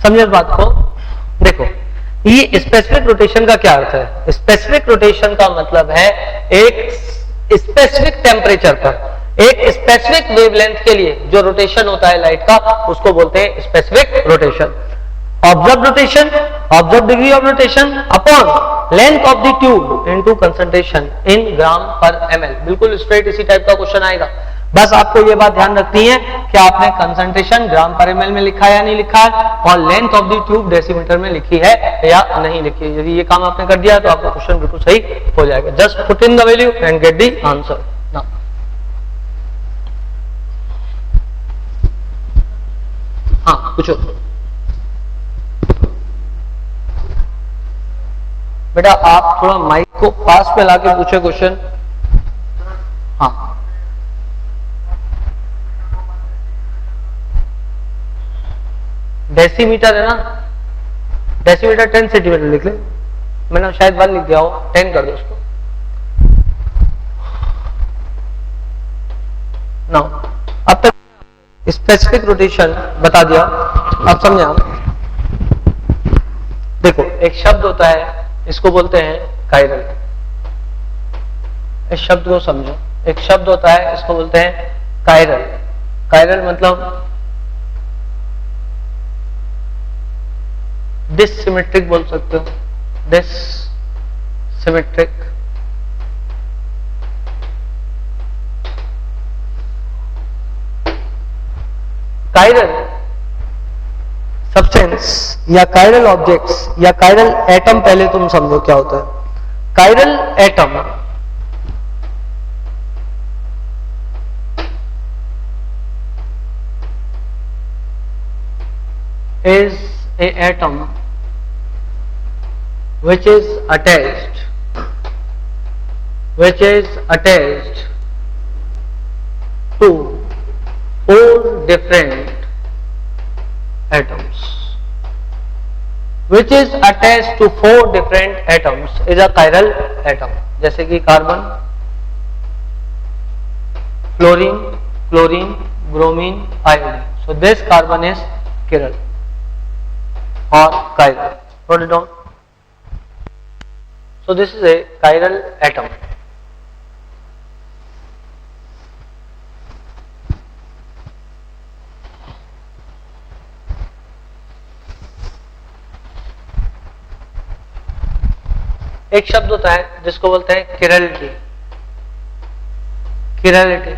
समझे इस बात को? देखो, ये स्पेसिफिक रोटेशन का क्या अर्थ है? स्पेसिफिक रोटेशन का मतलब है एक स्पेसिफिक टेम्परेचर पर एक स्पेसिफिक वेवलेंथ के लिए जो रोटेशन होता है लाइट का, उसको बोलते हैं specific rotation. Observe rotation, observe degree of rotation upon length of the tube into concentration in gram per ml. बिल्कुल स्ट्रेट इसी टाइप का क्वेश्चन आएगा। बस आपको ये बात ध्यान रखनी है कि आपने कंसंट्रेशन ग्राम पर एमएल में लिखा है या नहीं लिखा है, और length of the tube decimetre में लिखी है या नहीं लिखी है। यदि ये काम आपने कर दिया तो आपका क्वेश्चन बिल्कुल सही हो जाएगा। Just put in the value and get the answer. हाँ, पूछो बेटा, आप थोड़ा माइक को पास में लाके पूछे क्वेश्चन। हाँ, डेसीमीटर है ना, डेसीमीटर 10 सेंटीमीटर लिख ले। मैंने शायद 1 लिख दिया हो, 10 कर दो उसको। नाउ अब तक स्पेसिफिक रोटेशन बता दिया, अब समझे आप। देखो, एक शब्द होता है, इसको बोलते हैं कायरल। इस शब्द को समझो, एक शब्द होता है, इसको बोलते हैं कायरल। कायरल मतलब डिससिमेट्रिक बोल सकते हो, डिससिमेट्रिक। कायरल सब्सटेंस या कायरल ऑब्जेक्ट्स या कायरल एटम, पहले तुम समझो क्या होता है। Chiral atom is a atom which is attached to 4 different atoms, which is attached to 4 different atoms is a chiral atom। जैसे कि carbon, fluorine, chlorine, bromine, iodine. So this carbon is chiral or chiral. Write it down. So this is a chiral atom. एक शब्द होता है जिसको बोलते हैं चिरलिटी। चिरलिटी,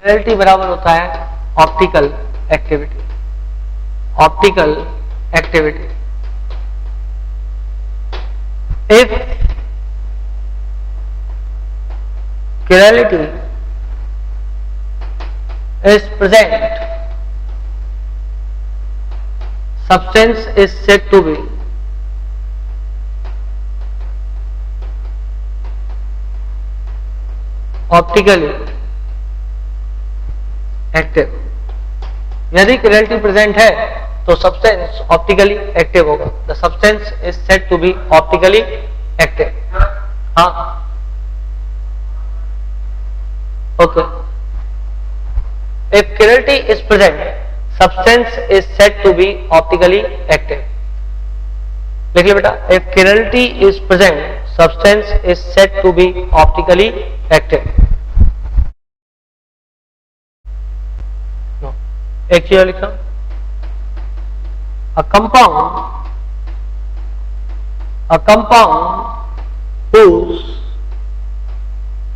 चिरलिटी बराबर होता है optical activity. Optical activity, if chirality is present, substance is said to be optically active. यदि चिरलिटी प्रेजेंट है तो सब्सटेंस ऑप्टिकली एक्टिव होगा। The substance is said to be optically active. हाँ, okay. If chirality is present, substance is said to be optically active. लिख लिया बेटा, if chirality is present, substance is said to be optically active। No, एक चीज लिखा, a compound whose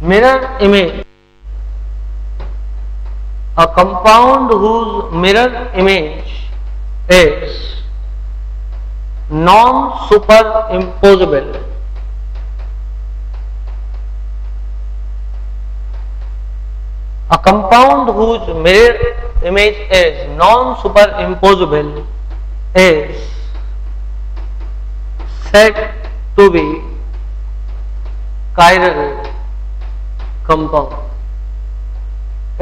mirror image, a compound whose mirror image is non-superimposable, a compound whose mirror image is non-superimposable is said to be chiral compound.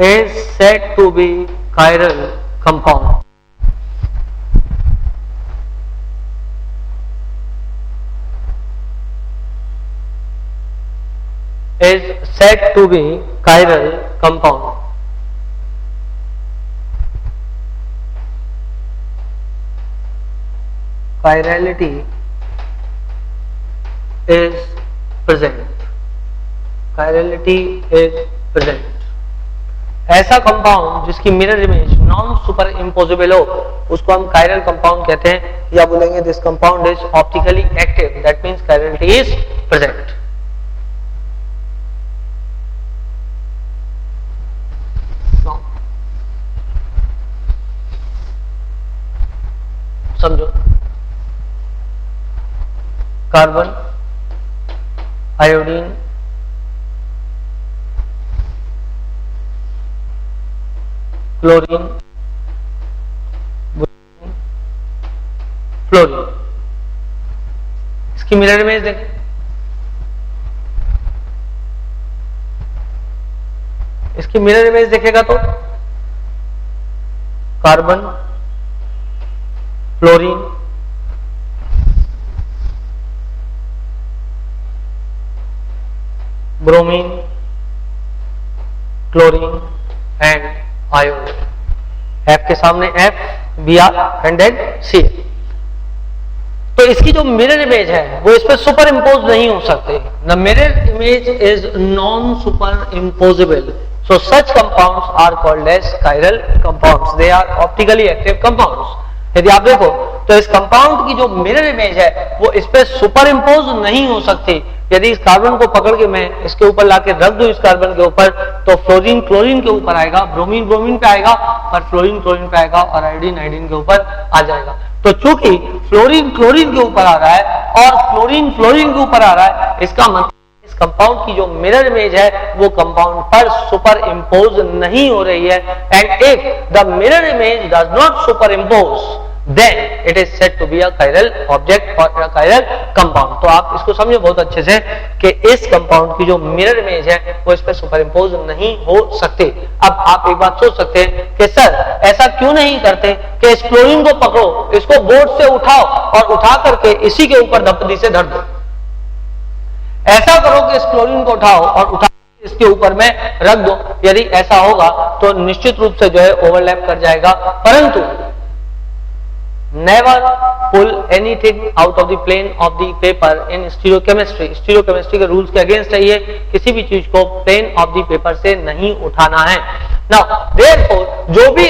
Is said to be chiral compound. Is said to be chiral compound. chirality is present, chirality is present। ऐसा compound जिसकी mirror image non superimposable हो उसको हम chiral compound कहते हैं, या बोलेंगे this compound is optically active, that means chirality is present. समझो, कार्बन, आयोडीन, क्लोरीन, फ्लोरीन, इसकी मिरर इमेज देखें। इसकी मिरर इमेज देखेगा तो carbon, fluorine, bromine, chlorine and iodine. F के सामने F, Br and then Cl। तो इसकी जो मिरर इमेज है वो इस पे सुपर इम्पोज नहीं हो सकते। The mirror image is non superimposable, so such compounds are called as chiral compounds, they are optically active compounds. यदि आप देखो तो इस कंपाउंड की जो मिरर इमेज है वो इस पे सुपर इम्पोज नहीं हो सकती। यदि इस कार्बन को पकड़ के मैं इसके ऊपर लाके रख दूं इस कार्बन के ऊपर, तो फ्लोरीन क्लोरीन के ऊपर आएगा, ब्रोमीन ब्रोमीन पे आएगा, पर फ्लोरीन क्लोरीन पे आएगा और आयोडीन आयोडीन के ऊपर आ जाएगा। तो चूंकि फ्लोरीन क्लोरीन के ऊपर आ रहा है और फ्लोरीन फ्लोरीन के ऊपर आ रहा है, इसका मतलब इस कंपाउंड की जो मिरर इमेज है वो कंपाउंड पर सुपर इम्पोज नहीं हो रही है। And if the mirror image does not super impose, then it is said to be a chiral object or a chiral compound। तो आप इसको समझो बहुत अच्छे से कि इस कंपाउंड की जो मिरर इमेज है वो इस पर सुपर इम्पोज नहीं हो सकते। अब आप एक बात सोच सकते हैं कि सर ऐसा क्यों नहीं करते कि इस क्लोरीन को पकड़ो, इसको बोर्ड से उठाओ और उठा करके इसी के ऊपर धपदी से धर दो। ऐसा करो कि इस क्लोरीन को उठाओ और उठा इसके ऊपर में रख दो। यदि ऐसा होगा तो निश्चित रूप से जो है ओवरलैप कर जाएगा, परंतु never pull anything out of the plane of the paper in stereochemistry। stereochemistry के रूल्स के अगेंस्ट है ये, किसी भी चीज को प्लेन ऑफ द पेपर से नहीं उठाना है। Now therefore जो भी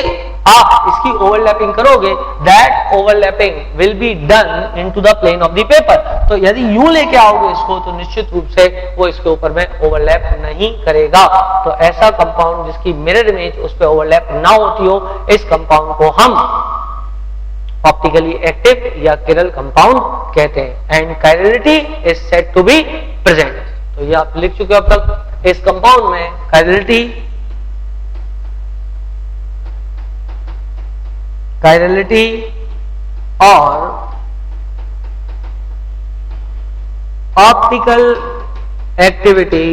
आप इसकी ओवरलैपिंग करोगे, that overlapping will be done into the plane of the paper। तो यदि यूं लेके आओगे इसको तो निश्चित रूप से वो इसके ऊपर में ओवरलैप नहीं करेगा। तो ऐसा कंपाउंड जिसकी मिरर इमेज उस पर ओवरलैप ना होती हो, इस कंपाउंड को हम ऑप्टिकली एक्टिव या चिरल कंपाउंड कहते हैं। And chirality is said to be present. तो ये आप लिख चुके हो अब तक। इस कंपाउंड में कायरलिटी और optical activity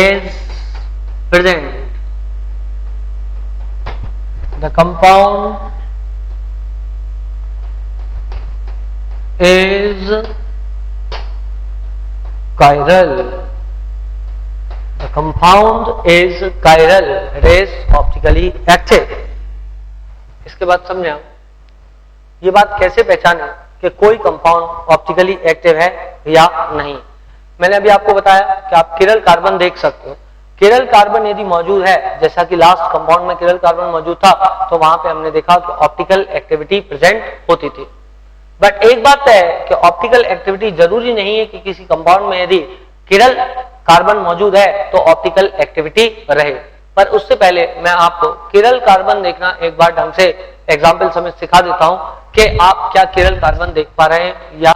is present. The compound is chiral। The compound is chiral, it is optically active। इसके बाद समझे हम ये बात कैसे पहचाने कि कोई कंपाउंड ऑप्टिकली एक्टिव है या नहीं। मैंने अभी आपको बताया कि आप चिरल कार्बन देख सकते हो। चिरल कार्बन यदि मौजूद है, जैसा कि लास्ट कंपाउंड में चिरल कार्बन मौजूद था, तो वहां पे हमने देखा कि ऑप्टिकल एक्टिविटी प्रेजेंट होती थी। बट एक बात है कि ऑप्टिकल एक्टिविटी जरूरी नहीं है कि किसी कंपाउंड में यदि चिरल कार्बन मौजूद है तो ऑप्टिकल एक्टिविटी रहे। पर उससे पहले मैं आपको चिरल कार्बन देखना एक बार ढंग से एग्जाम्पल समझ सिखा देता हूं कि आप क्या चिरल कार्बन देख पा रहे हैं या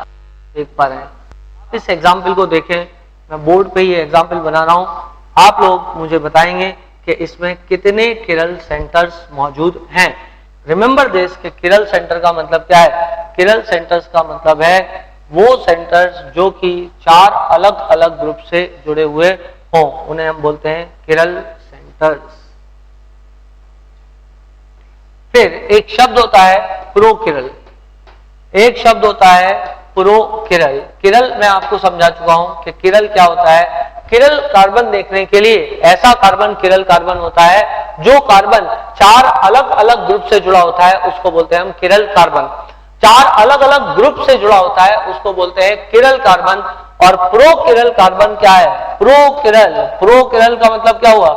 देख पा रहे हैं। इस एग्जाम्पल को देखें, मैं बोर्ड पे ये एग्जाम्पल बना रहा हूं। आप लोग मुझे बताएंगे कि इसमें कितने चिरल सेंटर्स मौजूद हैं। रिमेंबर दिस कि चिरल सेंटर का मतलब क्या है। चिरल सेंटर्स का मतलब है वो सेंटर्स जो कि 4 अलग अलग ग्रुप से जुड़े हुए हों, उन्हें हम बोलते हैं चिरल सेंटर्स। फिर एक शब्द होता है प्रोकिरल, एक शब्द होता है प्रोकिरल। किरल मैं आपको समझा चुका हूं कि किरल क्या होता है। किरल कार्बन देखने के लिए ऐसा कार्बन किरल कार्बन होता है जो कार्बन 4 अलग अलग ग्रुप से जुड़ा होता है, उसको बोलते हैं हम किरल कार्बन। चार अलग अलग ग्रुप से जुड़ा होता है उसको बोलते हैं किरल कार्बन। और प्रोकिरल कार्बन क्या है? प्रोकिरल। प्रोकिरल का मतलब क्या हुआ?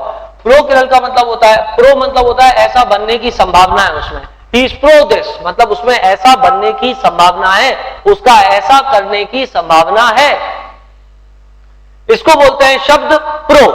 प्रोकिरल का मतलब होता है, प्रो मतलब होता है ऐसा बनने की संभावना है उसमें, ही इज प्रो दिस मतलब उसमें ऐसा बनने की संभावना है, उसका ऐसा करने की संभावना है, इसको बोलते हैं शब्द प्रो।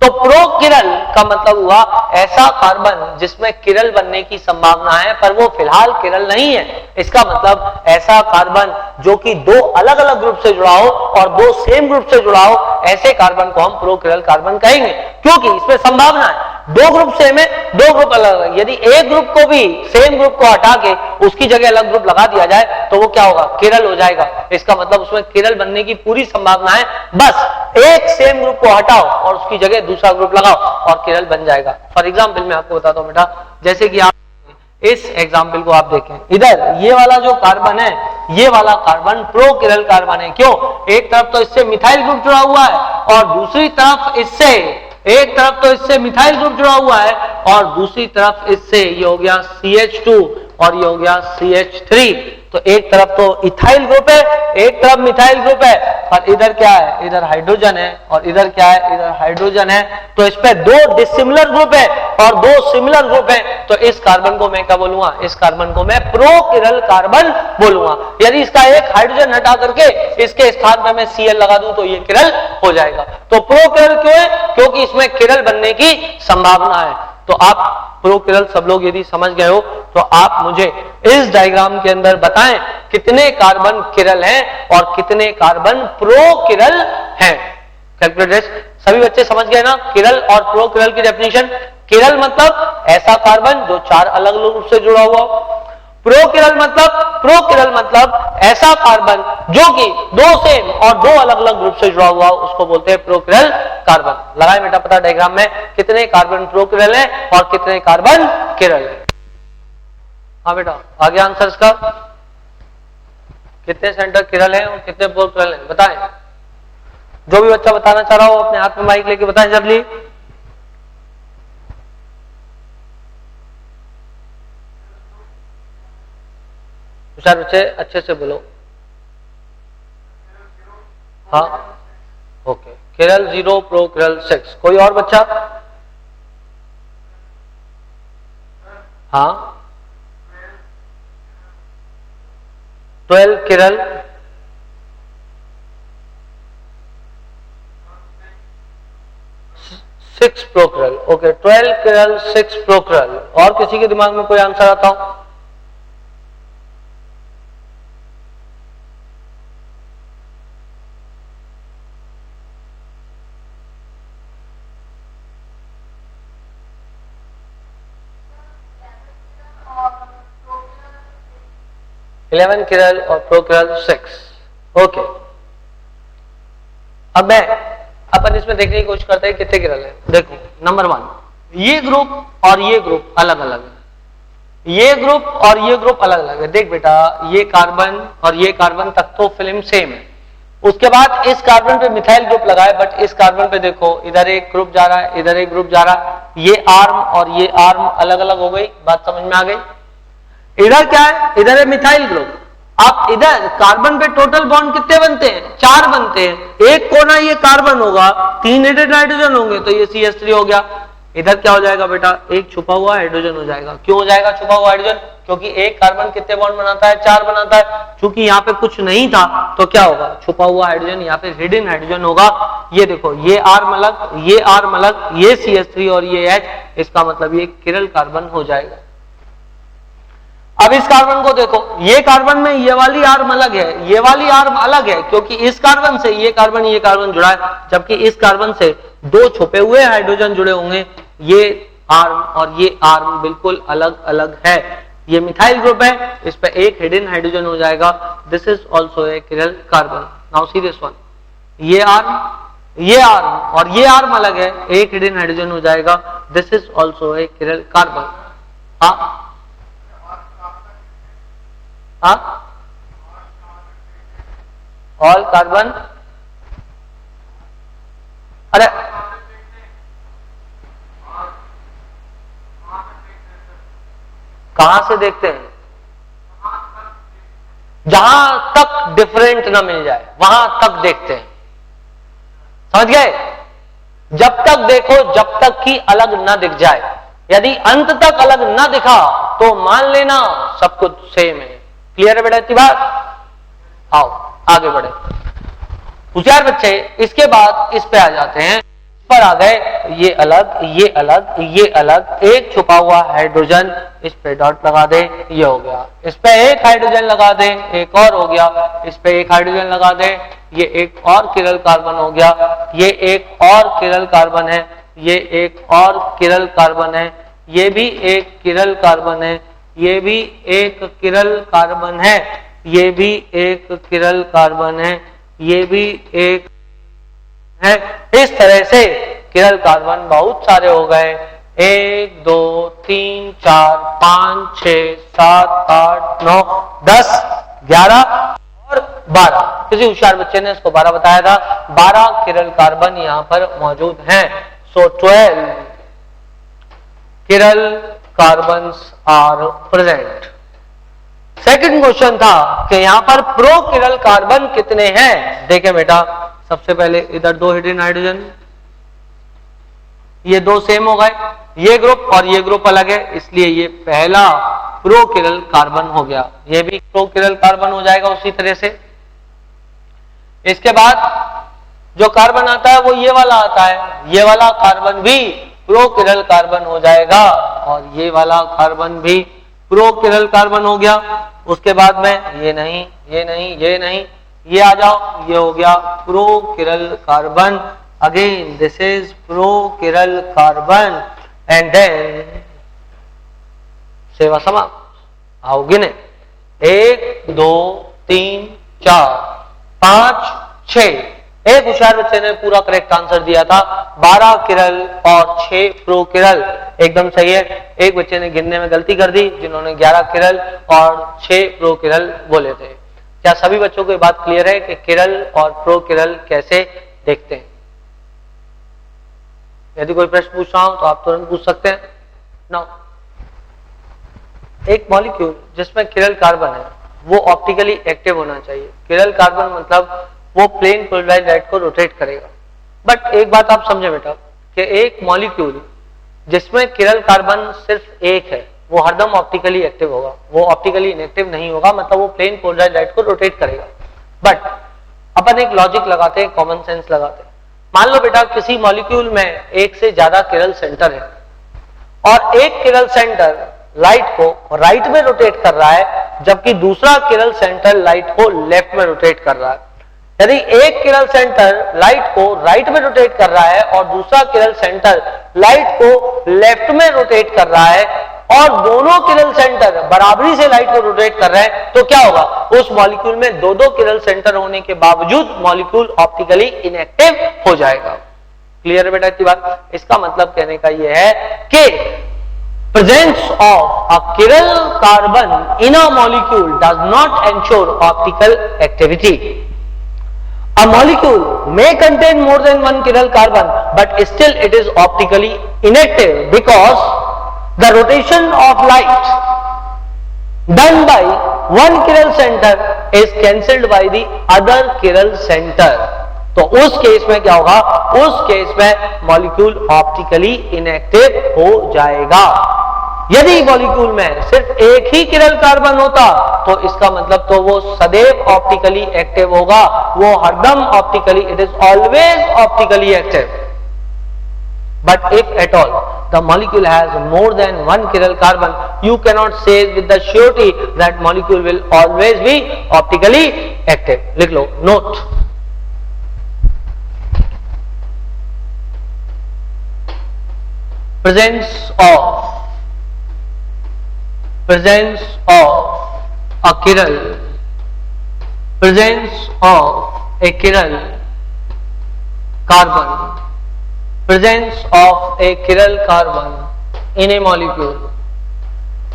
तो प्रोकिरल का मतलब हुआ ऐसा कार्बन जिसमें किरल बनने की संभावना है पर वो फिलहाल किरल नहीं है। इसका मतलब ऐसा कार्बन जो कि दो अलग अलग ग्रुप से जुड़ा हो और दो सेम ग्रुप से जुड़ा हो, ऐसे कार्बन को हम प्रोकिरल कार्बन कहेंगे, क्योंकि इसमें संभावना है दो ग्रुप सेम है, दो ग्रुप अलग अलग। यदि एक ग्रुप को भी सेम ग्रुप को हटा के उसकी जगह अलग ग्रुप लगा दिया जाए तो वो क्या होगा? किरल हो जाएगा। इसका मतलब उसमें किरल बनने की पूरी संभावना है, बस एक सेम ग्रुप को हटाओ और उसकी जगह दूसरा ग्रुप लगाओ और किरल बन जाएगा। फॉर एग्जाम्पल मैं आपको बताता हूं बेटा, जैसे कि आप इस एग्जाम्पल को आप देखें, इधर ये वाला जो कार्बन है, ये वाला कार्बन प्रोकिरल कार्बन है। क्यों? एक तरफ तो इससे मिथाइल ग्रुप जुड़ा हुआ है और दूसरी तरफ इससे, एक तरफ तो इससे मिथाइल ग्रुप जुड़ा हुआ है और दूसरी तरफ इससे ये हो गया CH2 और ये हो गया CH3। तो एक तरफ तो इथाइल ग्रुप है, एक तरफ मिथाइल ग्रुप है, और इधर क्या है? इधर हाइड्रोजन है और इधर क्या है? इधर हाइड्रोजन है। तो इस पे दो डिसिमिलर ग्रुप है और दो सिमिलर ग्रुप है, तो इस कार्बन को मैं क्या बोलूंगा? इस कार्बन को मैं प्रोकिरल कार्बन बोलूंगा। यदि इसका एक हाइड्रोजन हटा करके इसके स्थान पर मैं Cl लगा दूं तो ये किरल हो जाएगा। तो प्रोकिरल क्यों है? क्योंकि इसमें किरल बनने की संभावना है। तो आप प्रोकिरल सब लोग यदि समझ गए हो तो आप मुझे इस डायग्राम के अंदर बताएं कितने कार्बन किरल हैं और कितने कार्बन प्रोकिरल हैं। कैलकुलेटर्स सभी बच्चे समझ गए ना किरल और प्रोकिरल की डेफिनेशन? किरल मतलब ऐसा कार्बन जो चार अलग अलग रूप से जुड़ा हुआ हो। प्रोकिरल मतलब ऐसा कार्बन जो कि दो सेम और दो अलग अलग ग्रुप से जुड़ा हुआ हो, उसको बोलते हैं प्रोकिरल कार्बन। लगाए बेटा पता डायग्राम में कितने कार्बन प्रोकिरल हैं और कितने कार्बन किरल है। हाँ बेटा आगे आंसर इसका, कितने सेंटर किरल हैं और कितने प्रोकिरल हैं बताएं। जो भी बच्चा बताना चाह रहा हो अपने हाथ में माइक लेके बताएं जल्दी। होशियार बच्चे अच्छे से बोलो। हाँ ओके, किरल 0 प्रोकिरल 6। कोई और बच्चा? हाँ 12 किरल, 6 प्रोकिरल। ओके 12 किरल 6 प्रोकिरल। और किसी के दिमाग में कोई आंसर आता हो? इलेवन किरल और प्रोकिरल 6। ओके अब मैं अपन इसमें देखने की कोशिश करते हैं कितने किरल है। देखो नंबर 1, ये ग्रुप और ये ग्रुप अलग अलग है, ये ग्रुप और ये ग्रुप अलग अलग है। देख बेटा ये कार्बन और ये कार्बन तक तो फिल्म सेम है, उसके बाद इस कार्बन पे मिथाइल ग्रुप लगाए, बट इस कार्बन पे देखो इधर एक ग्रुप जा रहा है, इधर एक ग्रुप जा रहा है, ये आर्म और ये आर्म अलग अलग हो गई। बात समझ में आ गई? इधर क्या है? इधर है मिथाइल ग्रुप। अब इधर कार्बन पे टोटल बॉन्ड कितने बनते हैं? 4 बनते हैं। एक कोना ये कार्बन होगा, 3 हेडेड हाइड्रोजन होंगे तो ये CH3 हो गया। इधर क्या हो जाएगा बेटा? एक छुपा हुआ हाइड्रोजन हो जाएगा। क्यों हो जाएगा छुपा हुआ हाइड्रोजन? क्योंकि एक कार्बन कितने बॉन्ड बनाता है? 4 बनाता है। चूंकि यहाँ पे कुछ नहीं था तो क्या होगा? छुपा हुआ हाइड्रोजन, यहाँ पे हिडन हाइड्रोजन होगा। ये देखो ये आर्म अलग, ये आर्म अलग, ये CH3 और ये H, इसका मतलब ये किरल कार्बन हो जाएगा। अब इस कार्बन को देखो, ये कार्बन में ये वाली आर्म अलग है, ये वाली आर्म अलग है, क्योंकि इस कार्बन से ये कार्बन जुड़ा है, जबकि इस कार्बन से दो छुपे हुए हाइड्रोजन जुड़े होंगे। ये आर्म और ये आर्म बिल्कुल अलग अलग है। ये मिथाइल ग्रुप है, इस पे एक हिडन हाइड्रोजन हो जाएगा। This is also a chiral carbon. Now see this one, ये आर्म और ये आर्म अलग है, एक हिडन हाइड्रोजन हो जाएगा। This is also a chiral carbon. हाँ ऑल कार्बन, अरे कहां से देखते हैं? जहां तक डिफरेंट ना मिल जाए वहां तक देखते हैं, समझ गए? जब तक देखो जब तक कि अलग ना दिख जाए, यदि अंत तक अलग ना दिखा तो मान लेना सब कुछ सेम है। क्लियर है बेटा इतनी बात? आओ आगे बढ़े। होशियार बच्चे इसके बाद इस पे आ जाते हैं, इस पर आ गए, ये अलग ये अलग ये अलग, एक छुपा हुआ हाइड्रोजन, इस पे डॉट लगा दे, ये हो गया। इस पे एक हाइड्रोजन लगा दे, एक और हो गया। इस पे एक हाइड्रोजन लगा दे, ये एक और किरल कार्बन हो गया। ये एक और किरल कार्बन है, ये एक और किरल कार्बन है, ये भी एक किरल कार्बन है, ये भी एक किरल कार्बन है, ये भी एक किरल कार्बन है, ये भी एक है। इस तरह से किरल कार्बन बहुत सारे हो गए, 1 2 3 4 5 6 7 8 9 10 11 और 12। किसी होशियार बच्चे ने इसको 12 बताया था। 12 किरल कार्बन यहां पर मौजूद हैं। So 12 chiral carbons are present. Second question था कि यहां पर प्रो किरल कार्बन कितने हैं। देखें बेटा, सबसे पहले इधर 2 हिड्रोजन हाइड्रोजन, ये 2 सेम हो गए, ये ग्रुप और ये ग्रुप अलग है, इसलिए ये पहला प्रो किरल कार्बन हो गया। ये भी प्रो किरल कार्बन हो जाएगा उसी तरह से। इसके बाद जो कार्बन आता है वो ये वाला आता है, ये वाला कार्बन भी प्रो किरल कार्बन हो जाएगा और ये वाला कार्बन भी प्रो किरल कार्बन हो गया। उसके बाद में ये नहीं ये नहीं ये नहीं, ये आ जाओ, ये हो गया prochiral carbon. Again this is prochiral carbon and then सेवा समाप्त। आओ गिने, 1 2 3 4 5 6। एक होशियार बच्चे ने पूरा करेक्ट आंसर दिया था, 12 किरल और 6 प्रो किरल, एकदम सही है। एक बच्चे ने गिनने में गलती कर दी, जिन्होंने 11 किरल और 6 प्रो किरल बोले थे। क्या सभी बच्चों को ये बात क्लियर है कि किरल और प्रो किरल कैसे देखते हैं? यदि कोई प्रश्न पूछ रहा हूं तो आप तुरंत पूछ सकते हैं। नाउ एक मॉलिक्यूल जिसमें किरल कार्बन है वो ऑप्टिकली एक्टिव होना चाहिए। किरल कार्बन मतलब वो प्लेन पोलराइज्ड लाइट को रोटेट करेगा। बट एक बात आप समझे बेटा कि एक मॉलिक्यूल जिसमें किरल कार्बन सिर्फ एक है वो हरदम ऑप्टिकली एक्टिव होगा, वो ऑप्टिकली इनएक्टिव नहीं होगा, मतलब वो प्लेन पोलराइज्ड लाइट को रोटेट करेगा। बट अपन एक लॉजिक लगाते हैं, कॉमन सेंस लगाते हैं। मान लो बेटा किसी मॉलिक्यूल में एक से ज्यादा किरल सेंटर है और एक किरल सेंटर लाइट को राइट में रोटेट कर रहा है, जबकि दूसरा किरल सेंटर लाइट को लेफ्ट में रोटेट कर रहा है। यदि एक किरल सेंटर लाइट को राइट में रोटेट कर रहा है और दूसरा किरल सेंटर लाइट को लेफ्ट में रोटेट कर रहा है और दोनों किरल सेंटर बराबरी से लाइट को रोटेट कर रहे हैं, तो क्या होगा? उस मॉलिक्यूल में दो किरल सेंटर होने के बावजूद मॉलिक्यूल ऑप्टिकली इनएक्टिव हो जाएगा। क्लियर है बेटा इतनी बात? इसका मतलब कहने का यह है कि presence of a chiral carbon in a molecule does not ensure optical activity. A molecule may contain more than one chiral carbon, but still it is optically inactive because the rotation of light done by one chiral center is cancelled by the other chiral center. तो उस case में क्या होगा? उस case में molecule optically inactive हो जाएगा। यदि मॉलिक्यूल में सिर्फ एक ही किरल कार्बन होता तो इसका मतलब तो वो सदैव ऑप्टिकली एक्टिव होगा, वो हरदम optically, it is always optically active. But if at all the molecule has more than one chiral carbon, you cannot say with the surety that molecule will always be optically active. लिख लो note. Presence of a chiral, presence of a chiral carbon, presence of a chiral carbon in a molecule,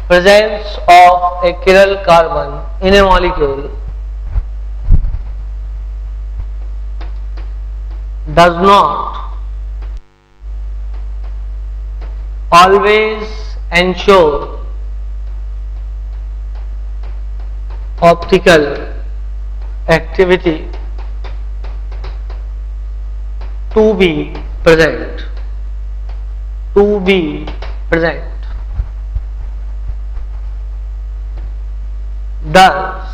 presence of a chiral carbon in a molecule does not always ensure optical activity to be present, to be present, thus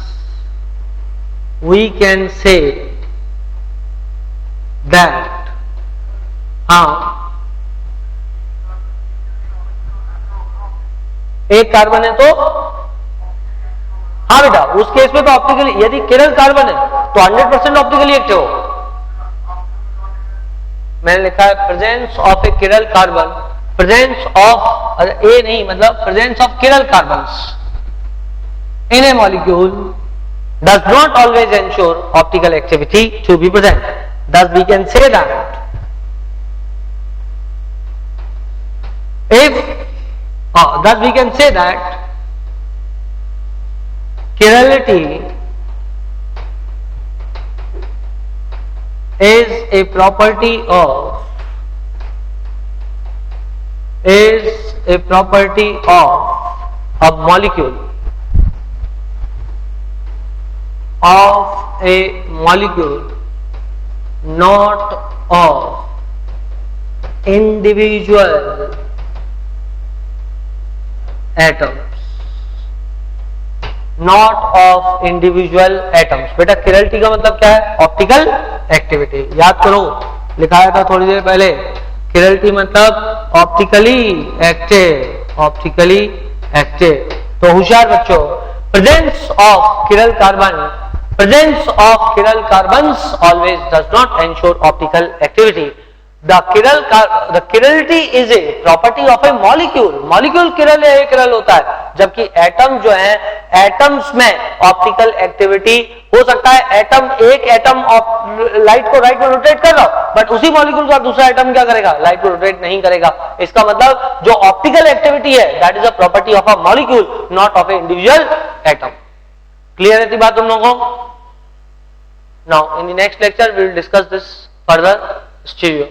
we can say that एक carbon है तो हाँ बेटा उस case में तो optically, यदि किरल carbon है तो 100% ऑप्टिकली एक्टिव हो। मैंने लिखा है presence of a chiral carbon, presence of a नहीं मतलब presence of chiral carbons in a molecule does not always ensure optical activity to be present. Thus we can say that thus we can say that chirality is a property of a molecule not of individual atoms, not of individual atoms। बेटा किरलिटी का मतलब क्या है? Optical activity. याद करो, लिखाया था थोड़ी देर पहले, किरलिटी मतलब ऑप्टिकली एक्टिव, ऑप्टिकली एक्टिव। तो होशियार बच्चों, presence of chiral carbons always does not ensure optical activity. The chirality is a property of a molecule. Molecule chiral है, chiral होता है, जबकि एटम जो है, एटम्स में ऑप्टिकल एक्टिविटी हो सकता है। एटम, एक एटम लाइट को राइट में रोटेट कर रहा हो, बट उसी मॉलिक्यूल का दूसरा एटम क्या करेगा? लाइट को रोटेट नहीं करेगा। इसका मतलब जो ऑप्टिकल एक्टिविटी है that is a property of a molecule, not of a individual atom. Clear है थी बात तुम लोगों को? Now in the next lecture we will discuss this further stereo.